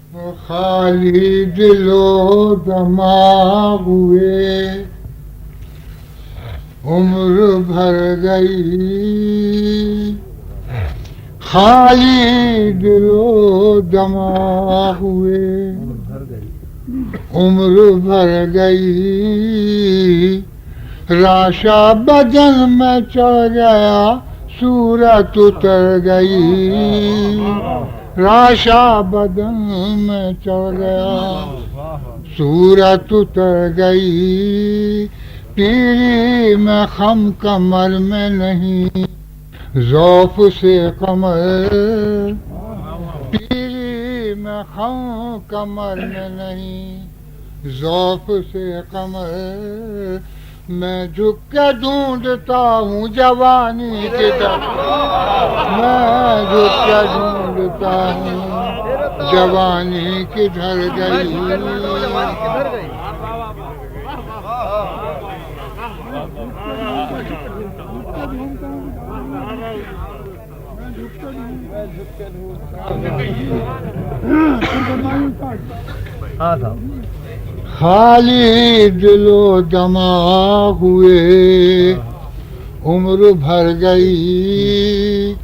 خالی دل و دماغ ہوئے عمر بھر گئی خالی دل و دماغ ہوئے عمر بھر گئی راشا بدن میں چڑھ گیا صورت اتر گئی راشا بدن میں چڑھ گیا صورت اتر گئی پیری میں خم کمر میں نہیں ذوف سے کمر پیری میں خم کمر میں نہیں ذوف سے کمر میں جھک کے ڈھونڈتا ہوں جوانی کدھر میں جھک کے ڈھونڈتا ہوں جوانی کدھر گئی خالی دل و دماغ ہوئے عمر بھر گئی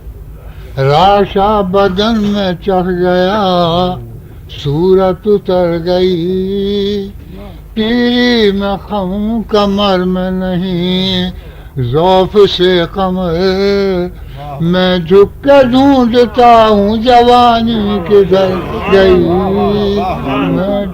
راشا بدن میں چڑھ گیا صورت اتر گئی پیری میں خم کمر میں نہیں ذوف سے کمر میں جھک کے ڈھونڈتا ہوں جوانی کدھر گئی میں